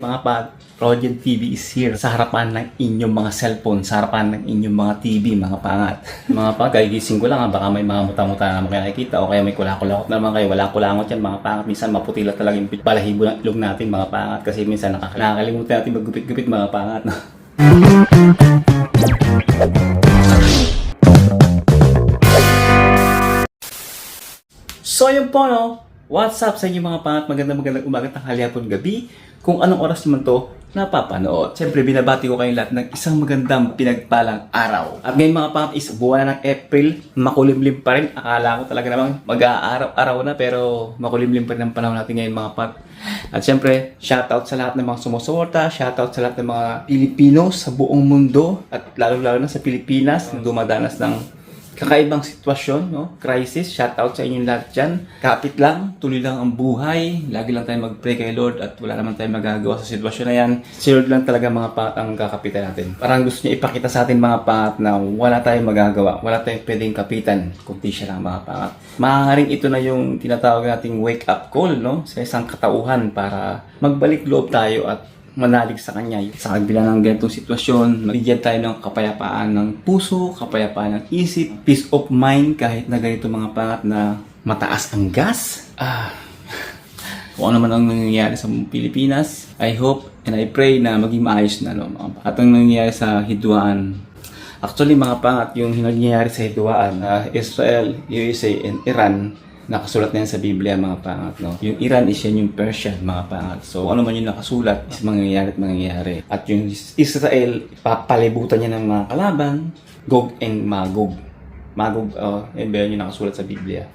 Mga Rodian TV is here sa harapan ng inyong mga cellphone, sa harapan ng inyong mga TV, mga pangat. Mga pangat, kagigising ko lang, baka may mga muta-muta na naman kayo nakikita o kaya may kulakot na naman kayo. Walang kulangot yan, mga pangat. Minsan maputila talaga yung balahibo ng ilong natin, mga pangat. Kasi minsan nakakalimutan natin maggupit-gupit, mga pangat. No? So yun po, no? What's up sa inyo mga pangat? Magandang umaga, tanghali, hapon, gabi. Kung anong oras naman to napapanood. Siyempre, binabati ko kayong lahat ng isang magandang pinagpalang araw. At ngayon mga pangat is buwan na ng April. Makulimlim pa rin. Akala ko talaga namang mag-aaraw-araw na pero makulimlim pa rin ang panahon natin ngayon mga pangat. At siyempre, shoutout sa lahat ng mga sumusuporta. Shoutout sa lahat ng mga Pilipino sa buong mundo. At lalo-lalo na sa Pilipinas na dumadanas ng kakaibang sitwasyon, no? Crisis. Shoutout sa inyong lahat dyan. Kapit lang, tuloy lang ang buhay. Lagi lang tayo mag-pray kay Lord at wala naman tayong magagawa sa sitwasyon na yan. Si Lord lang talaga mga pangat ang kakapitan natin. Parang gusto niya ipakita sa atin mga pangat na wala tayong magagawa. Wala tayong pwedeng kapitan kundi siya lang mga pangat. Maaaring ito na yung tinatawag nating wake up call, no? Sa isang katauhan para magbalik loob tayo at manalig sa Kanya. Sa kabila ng ganitong sitwasyon, mabigyan tayo ng kapayapaan ng puso, kapayapaan ng isip, peace of mind kahit na ganito mga pangat na mataas ang gas. Kung ano man ang nangyayari sa Pilipinas, I hope and I pray na maging maayos na. No? At ang nangyayari sa Hidwaan, actually mga pangat, yung nangyayari sa Hidwaan, Israel, USA, and Iran, nakasulat na yan sa Biblia mga pangat, no? Yung Iran is yan yung Persia mga pangat. So ano man yung nakasulat is mangyayari at mangyayari. At yung Israel, papalibutan niya ng mga kalaban, Gog and Magog. Magog, yan ba yung nakasulat sa Biblia.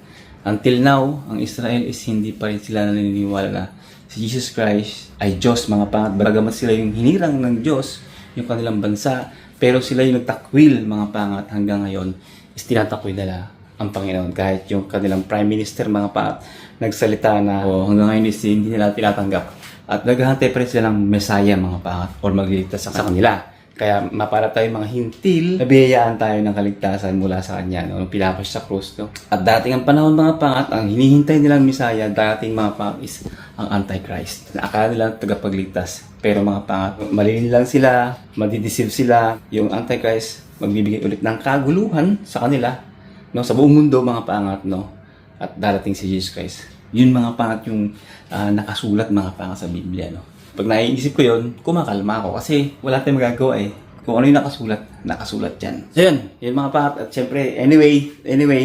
Until now, ang Israel is hindi pa rin sila naniniwala na si Jesus Christ ay Diyos mga pangat. Bagamat sila yung hinirang ng Diyos, yung kanilang bansa, pero sila yung nagtakwil mga pangat hanggang ngayon is tinatakwil nila ang Panginoon. Kahit yung kanilang Prime Minister mga pangat nagsalita na hanggang ngayon is hindi nila tinatanggap. At naghahantay pa rin sila ng Messiah mga pangat or magliligtas sa kanila. Kaya mapara tayo mga hintil, nabiyayaan tayo ng kaligtasan mula sa Kanya, no? Nung pinapas sa krus. No? At dating ang panahon mga pangat, ang hinihintay nilang Messiah, dating mga pangat is ang Antichrist. Na akala nila tagapagligtas. Pero mga pangat, malilin lang sila, madideceive sila. Yung Antichrist, magbibigay ulit ng kaguluhan sa kanila, no, sa buong mundo mga pangat, no, at darating si Jesus Christ. Yun mga pangat yung nakasulat mga pangat sa Biblia, no. Pag naiisip ko yun, kumakalma ako kasi wala tayong magagawa eh. Kung ano yung nakasulat dyan. So yun mga pangat. At syempre, anyway,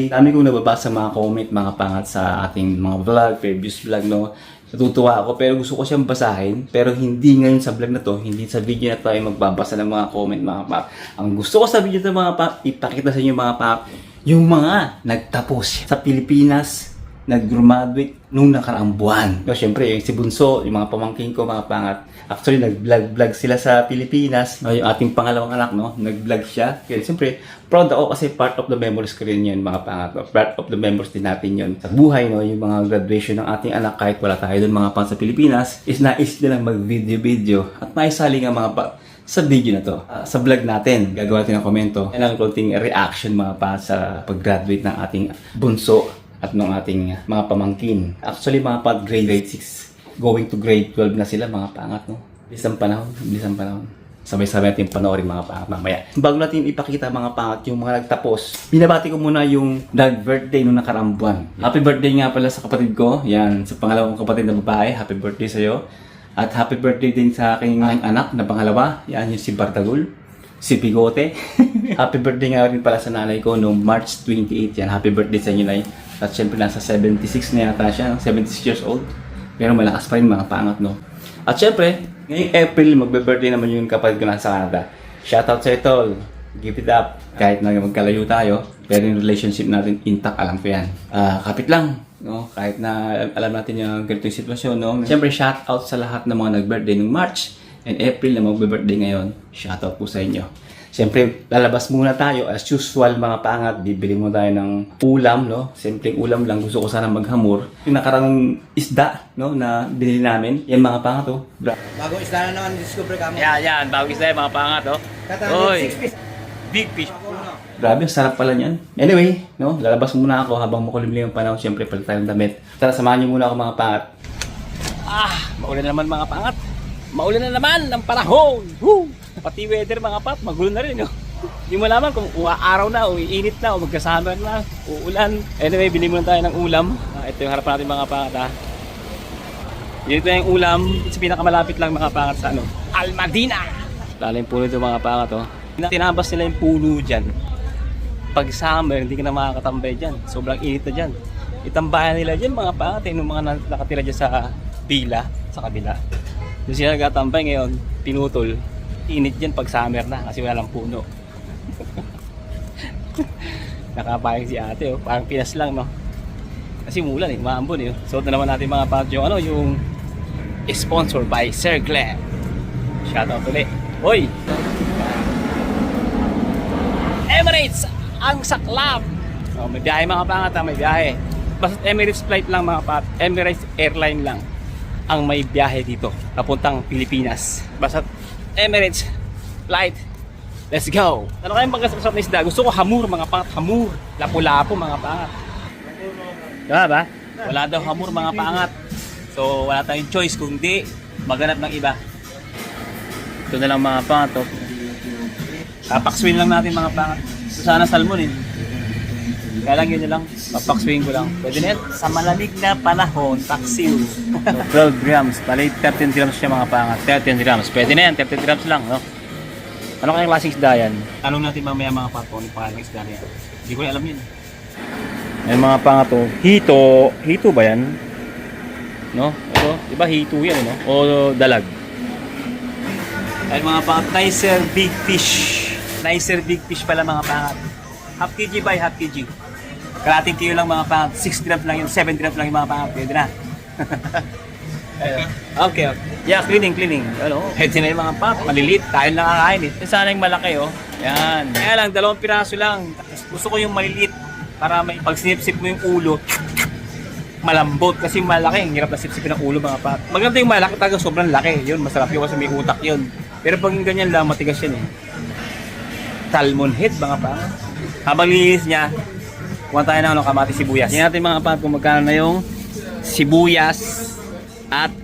dami kong nababasa mga comment mga pangat sa ating mga vlog, previous vlog, no. Natutuwa ako pero gusto ko siyang basahin. Pero hindi ngayon sa vlog na to, hindi sa video na to ay magbabasa ng mga comment mga pangat. Ang gusto ko sa video na mga pangat, ipakita sa inyo mga pangat, yung mga nagtapos sa Pilipinas, nag-graduate nung nakaraang buwan. So, syempre, yung si Bunso, yung mga pamangkin ko, mga pangat, actually, nag-vlog sila sa Pilipinas. Yung ating pangalawang anak, no, nag-vlog siya. Kaya, syempre, proud ako kasi part of the memories ko rin yun, mga pangat. Part of the memories din natin yun. Sa buhay, no, yung mga graduation ng ating anak, kahit wala tayo doon, mga pangat sa Pilipinas, is nais nilang mag-video at maisali nga mga sa video na to, sa vlog natin, gagawa natin ng komento. Yan ang konting reaction mga pa sa pag-graduate ng ating bunso at ng ating mga pamangkin. Actually mga pa grade 6, going to grade 12 na sila mga pangat, no? Bilis ang panahon. Sabay-sabay natin panoorin mga pangat mamaya. Bago natin ipakita mga pangat yung mga nagtapos, binabati ko muna yung nag-birthday nung nakaraang buwan. Happy birthday nga pala sa kapatid ko. Yan, sa pangalawang kapatid na babae. Happy birthday sa'yo. At happy birthday din sa aking anak na pangalawa. Yan yung si Bartagul, si Bigote. Happy birthday nga rin pala sa nanay ko noong March 28. Yan, happy birthday sa inyo, Nay. At syempre nasa 76 na yata siya, 76 years old. Pero malakas pa rin mga pangat, no? At syempre, ngayong April, magbe-birthday naman yung kapatid ko nasa Canada. Shoutout sa Tol. Give it up. Kahit na magkalayo tayo, pero yung relationship natin intact, alam ko yan. Kapit lang. No, kahit na alam natin yung ganitong sitwasyon, no. Siyempre, shout out sa lahat ng mga nag-birthday ng March and April na mag-birthday ngayon. Shout out po sa inyo. Siyempre, lalabas muna tayo as usual mga pangat. Bibili mo tayo ng ulam, no. Siyempre, ulam lang. Gusto ko sana maghamor. Yung nakarang isda, no, na binili namin. Yan mga pangat, oh. Bagong isda na naman, discover kamo. Yan. Bagong isda mga pangat, oh. Oy, 6 piece. Big fish. Grabe, sarap pala niyan. Anyway, no, lalabas muna ako habang makulimlim ang panahon. Siyempre, palit tayo ng damit. Tara, samahan niyo muna ako mga pangat. Maulan naman mga pangat. Maulan na naman ang panahon. Woo! Pati weather mga pat, magulo na rin. No? Hindi mo alaman kung araw na o iinit na o magkasama na, uulan. Anyway, bili muna tayo ng ulam. Ito yung harapan natin mga pangat ha. Dito yung ulam, sa pinakamalapit lang mga pangat sa ano, Almadina! Lalim puno ito mga pangat oh. Tinabas nila yung puno dyan. Pag summer, hindi ka na makakatambay dyan. Sobrang init na dyan. Itambayan nila dyan mga pangat yung mga nakatira dyan sa villa, sa kabila. Doon sila nagtatambay ngayon, pinutol. Init dyan pag summer na kasi wala lang puno. Nakapayang si ate oh, parang Pinas lang no. Kasi umulan eh, umaambon eh. Suot na naman natin mga pangat yung ano, yung sponsored by Sir Glenn. Shoutout ulit. Hoy! Emirates ang saklap! Oh, may biyahe mga pangat ha, may biyahe. Basta Emirates flight lang mga pangat, Emirates airline lang ang may biyahe dito papuntang Pilipinas. Basta Emirates flight, let's go! Ano kayong pagkasasarap na isda? Gusto ko hamur mga pangat, hamur. Lapu-lapu mga pangat. Diba ba? Wala daw hamur mga pangat. So wala tayong choice kung di maghanap ng iba. Ito na lang mga pangat oh. Papakswin lang natin mga pangat. So, sana salmon eh. Kaya lang yun lang. Papakswin ko lang. Pwede na yan. Sa malamig na panahon, taksiw. 12 grams. Bali 13 grams siya mga pangat. 13 grams. Pwede na yan. 13 grams lang. No? Ano kayang klaseng isda yan? Tanong natin mamaya mga pato. Ano pa ng isda yan? Hindi ko na alam yun. Yan mga pangat oh. Hito. Hito ba yan? No? Ito, diba hito yan, no? O dalag. Ay mga pangat, nicer big fish. Nicer big fish pala mga pangat. Half kg by half kg. Kalating kilo lang mga pangat. 6 grams lang yun, 7 grams lang yung mga pangat. Pwede na. Okay. Yeah, cleaning. Ano? Pwede na yung mga pangat. Maliliit. Tayo lang kakain eh. Sana yung malaki oh. Yan. Kaya lang, 2 piraso lang. Gusto ko yung maliliit. Para may pag sinip-sip mo yung ulo, malambot kasi malaki, ang hirap na sipsipin ng ulo mga pat. Maganda yung malaki, talagang sobrang laki. Yun, masarap yun kasi may utak yun. Pero pag yung ganyan lang, matigas yan eh. Salmon head mga pat. Habang linis niya, kuha tayo ng kamatis sibuyas. Tingnan natin mga pat kung magkano na yung sibuyas at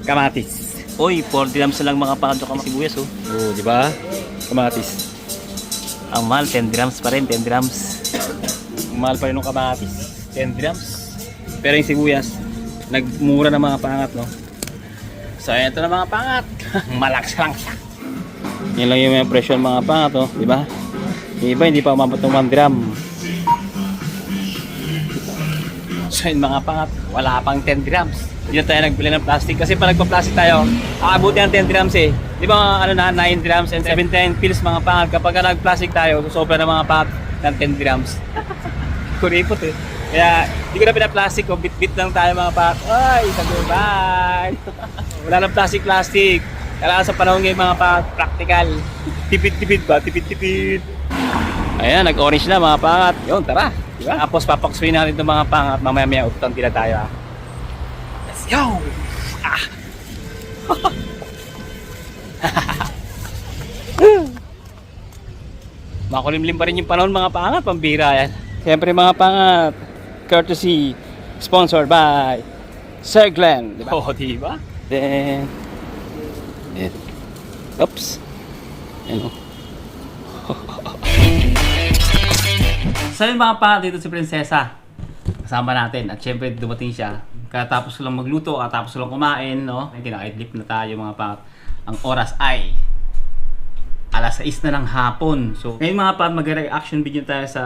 kamatis. Uy, 40 grams lang mga pat yung kamatis sibuyas oh. Oh, di ba? Kamatis. Ang mahal, 10 grams pa rin, 10 grams. Ang mahal pa rin ng kamatis, 10 grams. Pero yung sibuyas, nagmura na mga pangat, no? So, ito na mga pangat. Malakas lang siya. Yan lang yung presyo ng mga pangat, oh. Diba? Yung iba, hindi pa umabot ng 1 gram. So, yung mga pangat, wala pang 10 grams. Hindi na tayo nagbili ng plastic. Kasi pag nagpa-plastic tayo, aabuti ng 10 grams eh. Di ba, ano na, 9 grams and 17 pills mga pangat. Kapag nag-plastic tayo, sobra na mga pangat ng 10 grams. Kuripot eh. Kaya, hindi ko na pinaplastic ko, bit-bit lang tayo mga pat. Ay, sabi, bye! Wala nang plastic. Kailangan sa panahon ngayon mga pat, practical. Tipid-tipid ba? Tipid-tipid. Ayan, nag-orange na mga pangat. Yun, tara. Diba? Tapos papaksuin natin itong mga pangat. Mamaya-maya ututan tila tayo ha. Let's go! Ah! Makulimlim pa rin yung panahon mga pangat. Pambira yan. Siyempre mga pangat, courtesy sponsored by Sir Glenn, diba? Oh, diba? Then, oops. Ano? So yun mga pangat, dito si Prinsesa. Kasama natin at siyempre dumating siya. Katapos ko lang magluto, katapos ko lang kumain, no? Kinakaidlip na tayo mga pangat. Ang oras ay alas 6 na ng hapon. So, ngayon mga pat, mag-reaction video tayo sa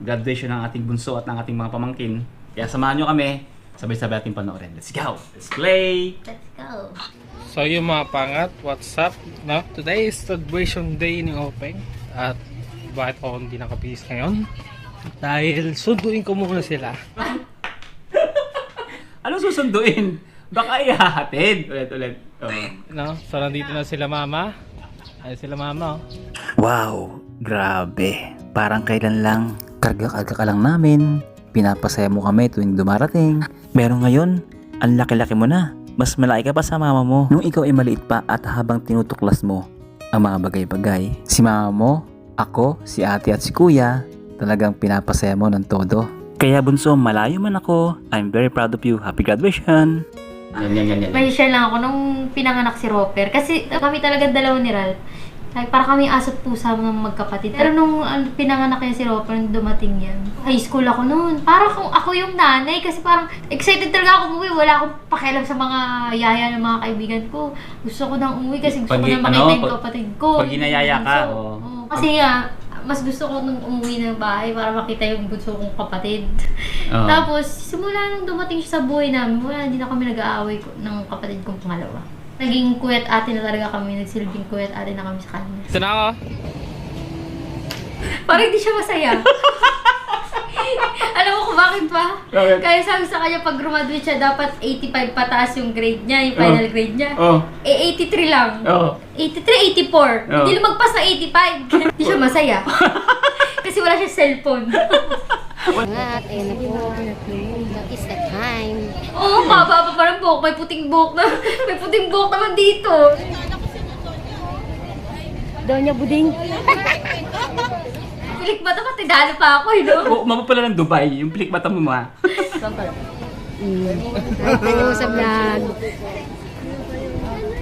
graduation ng ating bunso at ng ating mga pamangkin. Kaya samahan nyo kami, sabay-sabay ating panoorin. Let's go! Let's play! Let's go. So yung mga pangat, what's up? No? Today is graduation day ni Openg. At bakit ako hindi nakabihis ngayon? Dahil sunduin ko muna sila. Ano susunduin? Baka ihahatid. Ulit. No? So nandito na sila mama. Ay sila mama oh. Wow, grabe. Parang kailan lang, karga-karga ka lang namin. Pinapasaya mo kami tuwing dumarating. Pero ngayon, ang laki-laki mo na. Mas malaki ka pa sa mama mo. Nung ikaw ay maliit pa at habang tinutuklas mo ang mga bagay-bagay, si mama mo, ako, si ate at si kuya, talagang pinapasaya mo ng todo. Kaya bunso, malayo man ako, I'm very proud of you. Happy graduation! Yan. May share lang ako nung pinanganak si Roper. Kasi kami talaga dalawa ni Ralph. Para kami aso't pusa mga magkapatid. Pero nung pinanganak niya si Roper, nung dumating yan, high school ako noon. Para kung ako yung nanay kasi parang excited talaga ako umuwi. Wala akong pakialam sa mga yaya ng mga kaibigan ko. Gusto ko nang umuwi kasi gusto ko na makita yung kapatid ko. Pag ginayaya ka, Kasi nga, mas gusto ko nung umuwi ng bahay para makita yung bunso kong kapatid. Tapos, simula nung dumating siya sa buhay namin, wala, hindi na kami nag-aaway ng kapatid kong pangalawa. Naging kuwet ate na talaga kami, nagsilbing kuwet ate na kami sa kanya. Ito na ako. Parang hindi siya masaya. Alam mo kung bakit ba? Bakit? Kaya sabi sa kanya, pag graduate siya, dapat 85 pataas yung grade niya, yung final grade niya. Eh, 83 lang. 83, 84. Hindi lumagpas na 85. Hindi siya masaya. Kasi wala siya cellphone. At ayun na po. That is the time. Oo, pa parang buhok. May puting buhok na. May puting buhok naman dito. Donya Buding. Pilik ba ito? Katidalo pa ako, no? Mama pala ng Dubai, yung pilik mata mo ma. Tayo sa vlog.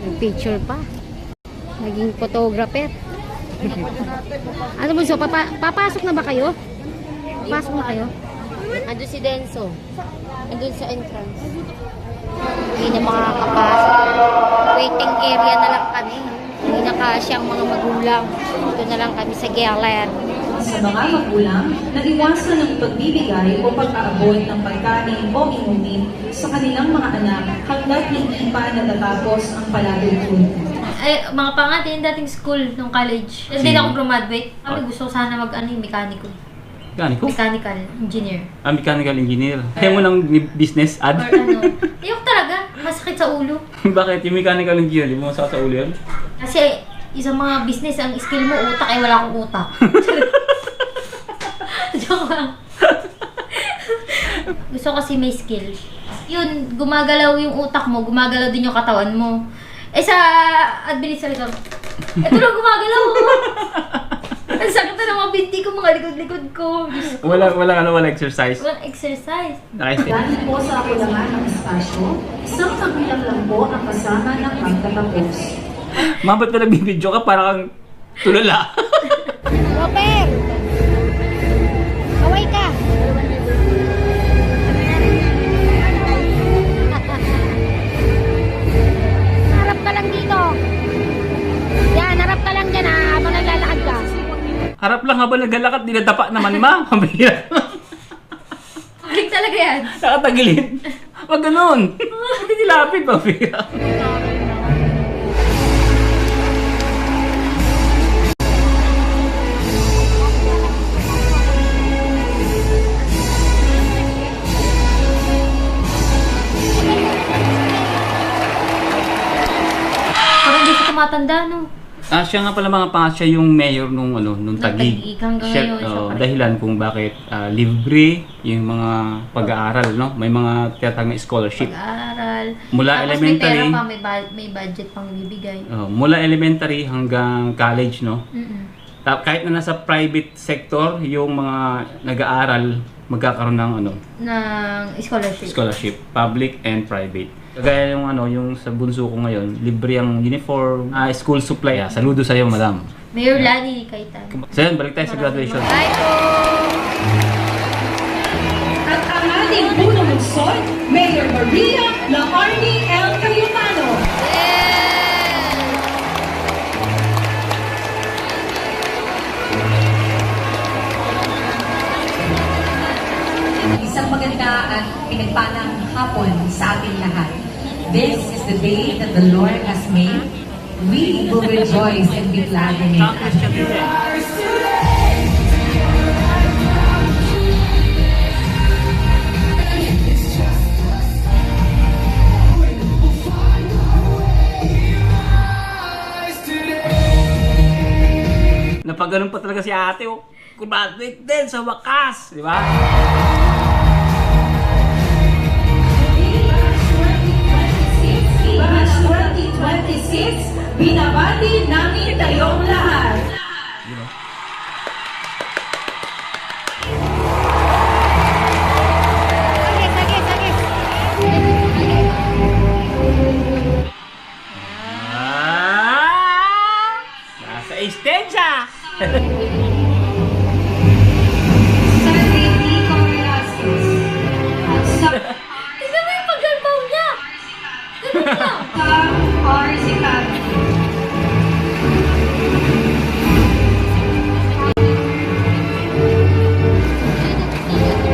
Yung picture pa. Naging photographer. Ano mo, so papasok na ba kayo? Papasok na kayo? Andun si Denso. Andun sa entrance. Hindi na makakapasok. Waiting area na lang kami. Hindi na kasyang mga magulang. Dito na lang kami sa gilid. Sa mga magulang, nag-iwasan ng pagbibigay o pag-aabot ng pagkain o inumin sa kanilang mga anak hanggat hindi pa natatapos ang palatutulog. Ay, mga pangatin yung dating school nung college. Hindi na ako graduate. Kami gusto ko sana mekaniko. Mechanical engineer. Mechanical engineer. Kaya mo ng business ad? Or ano. Ayoko talaga. Masakit sa ulo. Bakit? Yung mechanical engineer, di mo masakit sa ulo yan? Kasi isang mga business, ang skill mo utak, ay wala akong utak. Joke lang. Gusto ko kasi may skill. Yun, gumagalaw yung utak mo, gumagalaw din yung katawan mo. Eh sa administrator, ito lang gumagalaw. Ang sakit na ng mga binti ko, mga likod-likod ko. Wala exercise. Walang exercise. Dahil po sa kulangan ng espasyo, isang magulang lang po ang kasama ng magtatapos. Ma, ba't pa nagbibidyo ka? Parang kang tulala. Robert! Kaway ka! Harap ka lang dito. Yan, harap ka lang dyan ha, habang naglalakad ka. Harap lang habang naglalakad, dinadapa naman ma. Pambihira. Balik talaga yan. Nakatagilid. Wag ganun. Hindi nilapit, pambihira. Parang hindi ko tumatanda, no? Siya nga pala mga pangat, siya yung mayor nung Taguig. Hanggang Siya, ngayon, siya pa rin. dahilan kung bakit libre yung mga pag-aaral, no? May mga tinatawag na scholarship. Pag-aaral. Mula Tapos elementary. may pera pa, may budget pang ibibigay. Mula elementary hanggang college, no? Kahit na nasa private sector, yung mga nag-aaral, magkakaroon ng Ng scholarship. public and private. Kagaya yung sa bunso ko ngayon, libre ang uniform, school supply. Saludo sa iyo, madam. Mayor Lani Kaitan. So yun, balik tayo sa graduation. Bye po! At ang ating punong lungsod, Mayor Maria Laarni L. Cayetano. Isang maganda at pinagpalang hapon sa ating lahat. This is the day that the Lord has made. We will rejoice and be glad in it. Napaganon pa talaga si ate, graduate din sa wakas, di ba? Batch 2026, binabati namin kayong lahat. Sagis. resistensya! Tignan mo yung paglalbaw niya!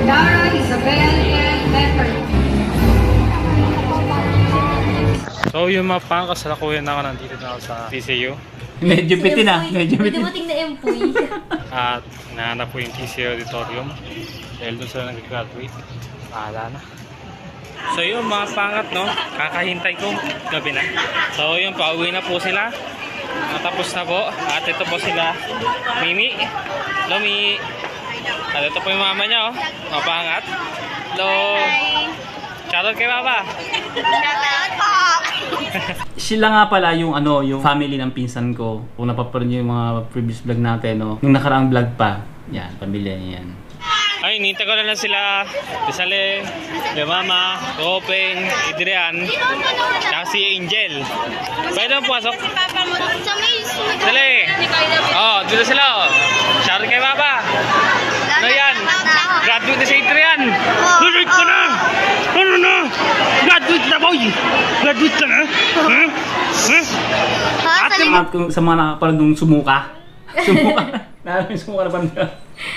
Dara, Isabel, and Leopard. So yung mga pang kasalukuyan na ako nandito na ako sa TCU. Medyo bitin ah. Medyo May bitin. dumating na empoy. At nahanap po yung TCU auditorium. Dahil doon sila nag-graduate. Pahala na. So yun mga pangat no, kakahintay ko gabi na. So yun, pauwi na po sila. Natapos na po. At ito po sila, Mimi, Lomi. At ito po yung mama niya oh, mga pangat. Hello. Shoutout kay Papa. Sila nga pala yung yung family ng pinsan ko. Kung napapanood niyo yung mga previous vlog natin, no? Yung nakaraang vlog pa. Yan, pamilya niya yan. Ay, nintay ko na lang sila. Desale, yung mama, Openg, Adrian, tsaka si Angel. Pwede mo pumasok? Dali. Oh, dito sila oh. Shoutout kay Papa. Ano yan? Graduate na si Adrian. Graduate ka na! Ano na? Graduate na boy! Graduate ka na? Ha? At kung sa mga nakapanood nung sumuka. Sumuka. Namin yung sumuka na panood.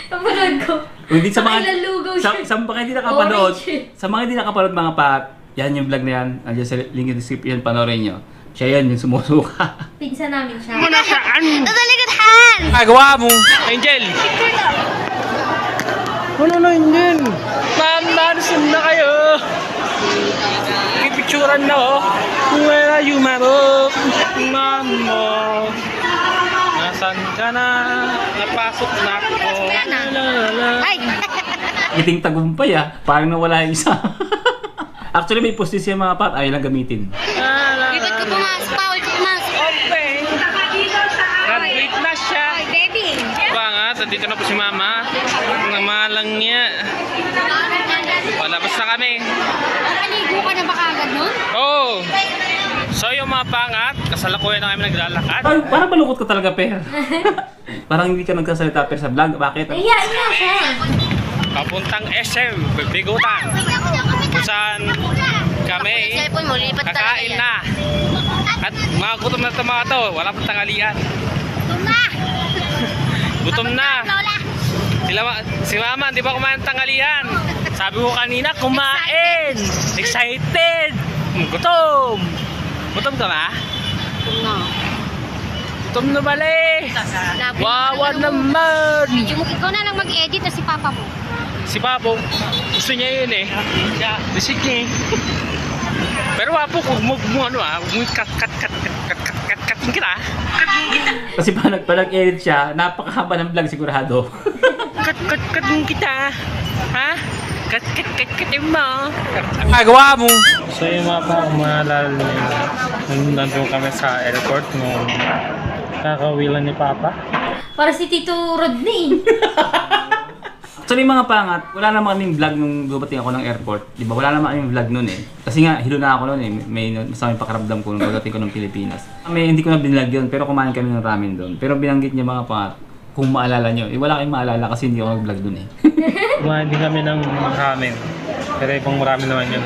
Kapanood ko. Kung hindi sa mga Nakalugaw sa, siya. sa mga hindi nakapanood, Orange. sa mga hindi nakapanood mga pat, yan yung vlog na yan. Andiyan sa link in the description, panoorin nyo. Siya yan, yung sumusuka. Pinsan namin siya. Agawa mo, Angel! Ano na Angel? Ma'am, nanusun na kayo! Pipicturan na oh. Where are you, Maro? Mamo! Nasaan ka na? Napasok na ako. Ay! Iting tagumpay ah. Parang nawala yung isa. Actually, may postis yung mga pat. Ayaw lang gamitin. Ikot ko pumasok, bawal ko pumasok. Open! Graduate na siya! Ay, baby! Ba nga, nandito na po si Mama. Namalang niya. Palabas na kami. Nakaligo ka na ba kagad nun? Oh! So yung mga pangat, kasalukuyan na kami naglalakad. Parang malungkot ka talaga, Per. Parang hindi ka nagsasalita, Per, sa vlog. Bakit? Iya siya. Papuntang SM, Bigutan. Kung saan kami Cellphone mo, lipat talaga kakain yan. na. At mga gutom na ito mga to, wala pang tanghalian. Gutom na. Si Mama, di ba kumain ng tanghalian? Sabi ko kanina, kumain! Excited! Gutom! Gutom ka ba? No. Gutom na bali! Wawa naman! Medyo mo, ikaw na lang mag-edit na si Papa mo. Si Papo, gusto niya yun eh. Gusto niya eh. Pero Papo, huwag mo cut-cut-cut-cut-cut-cut-cut kita. Kasi pag nag-edit siya, napakahaba ng vlog sigurado. Cut-cut-cut kita. Ha? Cut-cut-cut mo. Magawa mo. So yung mga pa, maalala nyo, nandun kami sa airport nung kakawilan ni Papa. Para si Tito Rodney. Actually mga pangat, wala naman kaming vlog nung dumating ako ng airport. Di ba? Wala naman kaming vlog nun eh. Kasi nga, hilo na ako nun eh. May masamang pakaramdam ko nung pagdating ko ng Pilipinas. Hindi ko na binlag yun, pero kumain kami ng ramen doon. Pero binanggit niya mga pangat, kung maalala nyo. Wala kayong maalala kasi hindi ako nag-vlog doon eh. Kumain din kami ng ramen. Pero ibang ramen naman yun.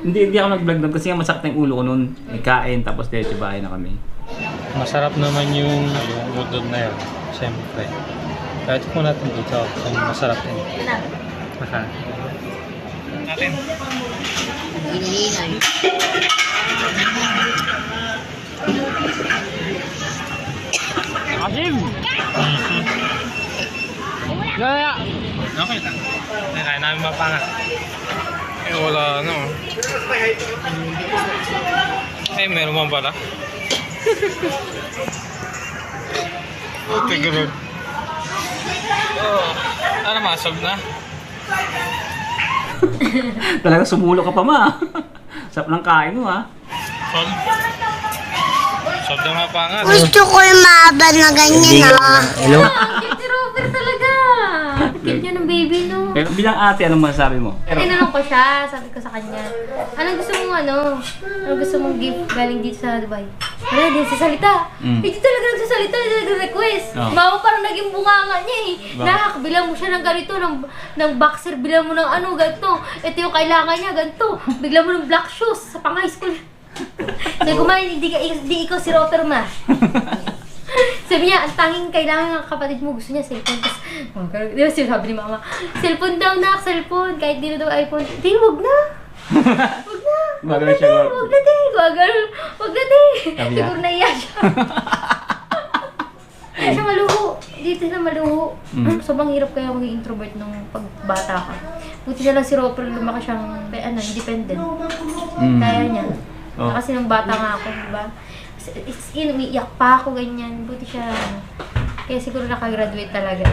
Hindi ako nag-vlog doon kasi nga masakit na yung ulo ko nun. Kain, tapos diretso bahay na kami. Masarap naman yung udon na yun. Siyempre. Kahit kung natin dito, masarap din. Maka. Natin. Hinihinay. Asim! Gaya! Okay lang. Kaya namin mapangat. Eh wala ano. Eh meron man pala. Okay, good. Oh, ano masog na? Talaga sumulo ka pa ma. Sarap ng kain mo ha. Sol? Sol na mapangat. Gusto ko yung mahaba na ganyan, ah. Hello? Cute si Robert talaga. Cute niya ng baby, no? Pero bilang ate, anong masasabi mo? Tinanong ko siya, sabi ko sa kanya, anong gusto mong anong gusto mong gift galing dito sa Dubai? Wala, di sasalita. Hindi talaga nagsasalita, hindi talaga request. Oh. Mama parang naging bunganga niya eh. Bakit? Nak, bilang mo siya ng ganito, ng boxer, bilang mo ng ano, ganito. Ito yung kailangan niya, ganito. Bigla mo ng black shoes sa pang-high school. Sabi ko, ma, hindi ikaw si Roper, ma. Sabi niya, ang tanging kailangan ng kapatid mo, gusto niya cellphone. Tapos, di ba sabi ni mama, cellphone daw na, cellphone, kahit di na daw iPhone. Di, wag na. Wag na. Wag na siya, wag. Wag na, di. Wag na, di. Sabi niya? Siguro naiya siya. Hindi siya maluho. Dito na maluho. Sobrang hirap kaya maging introvert nung pagbata ka. Buti na lang si Roper, lumaki siyang, independent. Kaya niya. Oh. Kasi nung bata nga ako, di ba? Umiiyak pa ako, ganyan. Buti siya, kaya siguro nakagraduate talaga.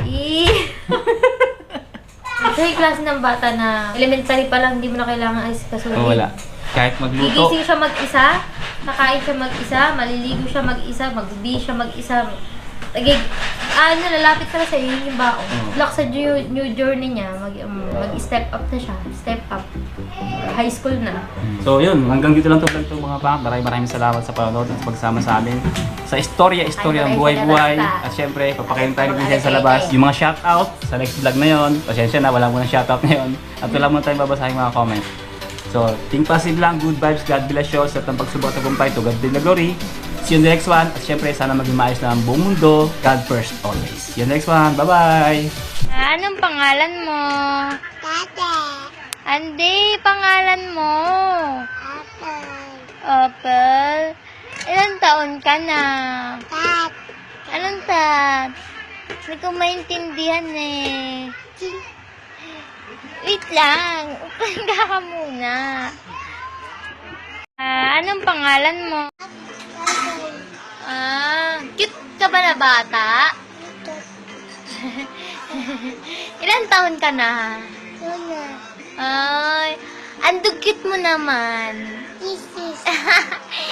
Ito yung klase ng bata na elementary pa lang, hindi mo na kailangan kasuhin. Oh, wala. Kahit magluto. Gigising siya mag-isa, kakain siya mag-isa, maliligo siya mag-isa, magbibi siya mag-isa. Lalapit pala sa iyo yung baon. Lock sa new journey niya, mag-step up na siya. Step up. High school na. So yun, hanggang dito lang ito mga pa. Maraming salamat sa panonood at sa pagsama sa amin sa istorya ng buhay-buhay. At syempre, papakain tayo din sa labas. Yung mga shoutout sa next vlog na yon. Pasensya na, wala muna shoutout na yon. At wala muna tayong babasahin mga comment. So, think positive lang, good vibes, God bless you. Sa itong pagsubok at tagumpay, to God be the glory. See you in the next one. At syempre, sana maging maayos na ang buong mundo. God first always. See you in the next one. Bye-bye! Anong pangalan mo? Tate. Andy, pangalan mo? Apple. Apple. Ilang taon ka na? Tat. Anong tat? Hindi ko maintindihan eh. Wait lang. Upanga ka muna. Anong pangalan mo? Cute ka ba na bata? Ilang taon ka na? Una. Ay, ang cute mo naman. Isis.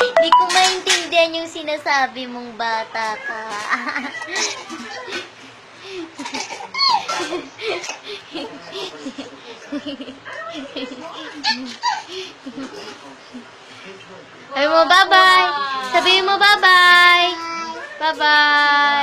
Hindi ko maintindihan yung sinasabi mong bata ka. Sabi mo bye-bye. Sabi mo bye-bye. Bye-bye.